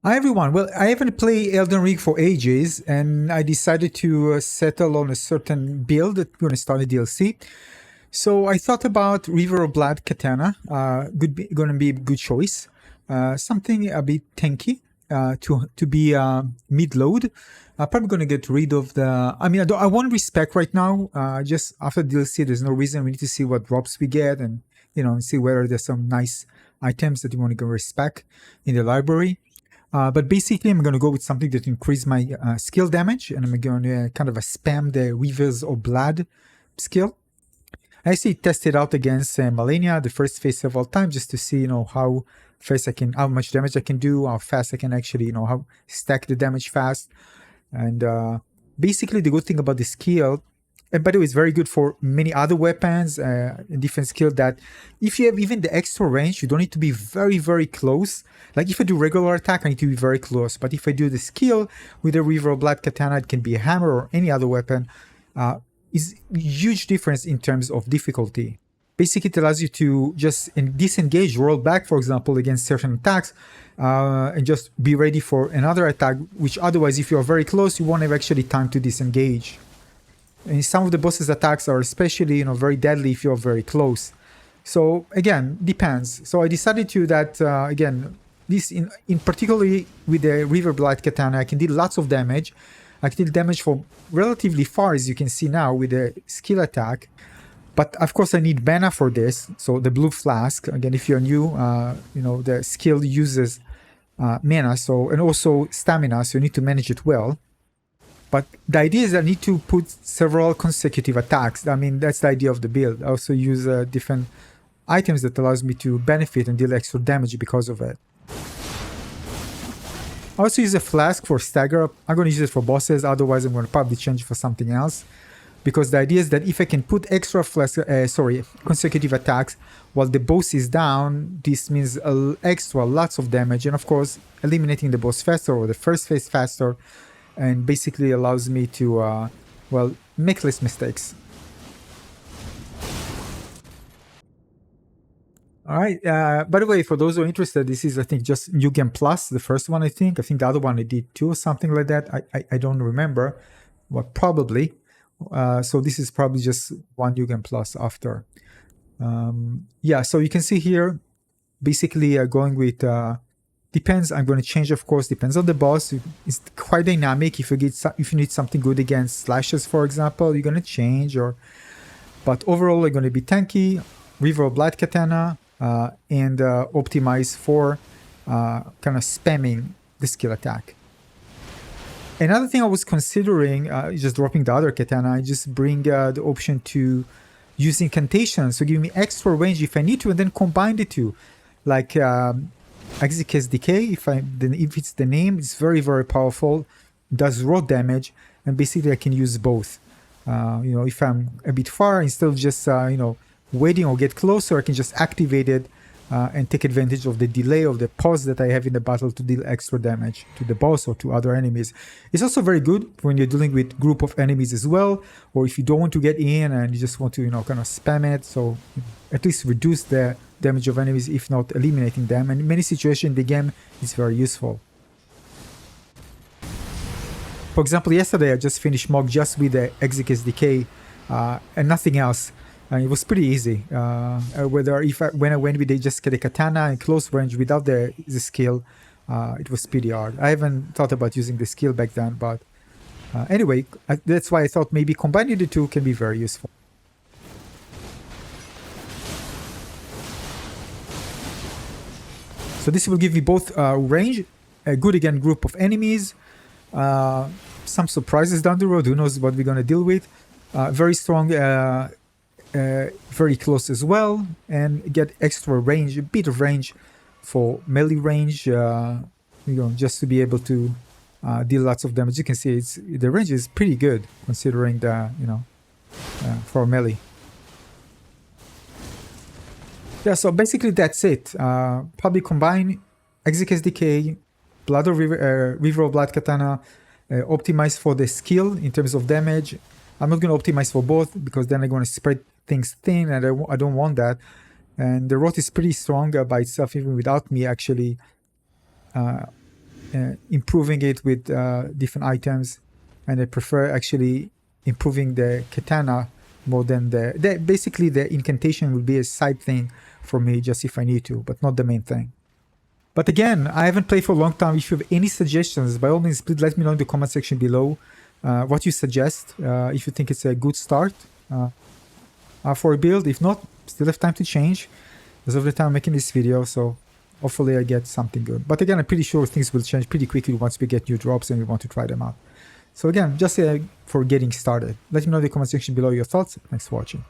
Hi everyone. Well, I haven't played Elden Ring for ages, and I decided to settle on a certain build that we're going to start a DLC. So I thought about River of Blood Katana. Going to be a good choice. Something a bit tanky to be mid-load. I'm probably going to get rid of the. I mean, I want respec right now. Just after DLC, there's no reason. We need to see what drops we get, and see whether there's some nice items that you want to go respec in the library. But basically, I'm going to go with something that increases my skill damage, and I'm going to kind of spam the Rivers of Blood skill. I actually tested out against Malenia the first phase several times just to see, how fast how much damage I can do, how fast I can actually, how stack the damage fast. And basically, the good thing about the skill, and by the way, it's very good for many other weapons and different skill that if you have even the extra range, you don't need to be very, very close. Like if I do regular attack, I need to be very close. But if I do the skill with the River of Blood Katana, it can be a hammer or any other weapon. Is huge difference in terms of difficulty. Basically, it allows you to just disengage, roll back, for example, against certain attacks, and just be ready for another attack, which otherwise, if you're very close, you won't have actually time to disengage. And some of the boss's attacks are especially, very deadly if you're very close. So again, depends. So I decided to that, again, this in particularly with the River Blood Katana, I can do lots of damage. I can deal damage from relatively far, as you can see now, with the skill attack. But of course, I need mana for this. So the blue flask, again, if you're new, the skill uses mana, and also stamina, so you need to manage it well. But the idea is I need to put several consecutive attacks. I mean, that's the idea of the build. I also use different items that allows me to benefit and deal extra damage because of it. I also use a flask for stagger. I'm going to use it for bosses. Otherwise, I'm going to probably change it for something else. Because the idea is that if I can put extra consecutive attacks while the boss is down, this means lots of damage. And of course, eliminating the boss faster or the first phase faster. And basically allows me to, make less mistakes. All right. By the way, for those who are interested, this is, I think, just New Game Plus, the first one, I think. I think the other one I did too, or something like that. I don't remember. Well, probably. So this is probably just one New Game Plus after. So you can see here, basically going with... depends. I'm going to change, of course. Depends on the boss. It's quite dynamic. If you need something good against slashes, for example, you're going to change. But overall, they're going to be tanky, River of Blood Katana, and optimize for kind of spamming the skill attack. Another thing I was considering, just dropping the other katana, I just bring the option to use incantation, so give me extra range if I need to, and then combine the two, like Ekzykes Decay. If it's the name, it's very, very powerful, does raw damage, and basically I can use both. If I'm a bit far, instead of just waiting or get closer, I can just activate it and take advantage of the delay of the pause that I have in the battle to deal extra damage to the boss or to other enemies. It's also very good when you're dealing with group of enemies as well, or if you don't want to get in and you just want to kind of spam it, so at least reduce the damage of enemies, if not eliminating them. And in many situations in the game, it's very useful. For example, yesterday I just finished Mog just with the Ekzykes Decay and nothing else. And it was pretty easy. When I went with just the katana in close range without the skill, it was pretty hard. I haven't thought about using the skill back then, but anyway, that's why I thought maybe combining the two can be very useful. So this will give me both range, a good again group of enemies, some surprises down the road. Who knows what we're going to deal with? Very strong. Very close as well, and get extra range, a bit of range for melee range, just to be able to deal lots of damage. You can see the range is pretty good considering the for melee. So basically that's it. Probably combine Ekzykes Decay, River of Blood Katana, optimize for the skill in terms of damage. I'm not going to optimize for both because then I'm going to spread things thin, and I don't want that. And the rot is pretty strong by itself, even without me actually improving it with different items, and I prefer actually improving the katana more than basically the incantation will be a side thing for me, just if I need to, but not the main thing. But again, I haven't played for a long time. If you have any suggestions, by all means, please let me know in the comment section below what you suggest, if you think it's a good start for a build. If not, still have time to change. As of the time I'm making this video, so hopefully I get something good. But again, I'm pretty sure things will change pretty quickly once we get new drops and we want to try them out. So again, just for getting started. Let me know in the comment section below your thoughts. Thanks for watching.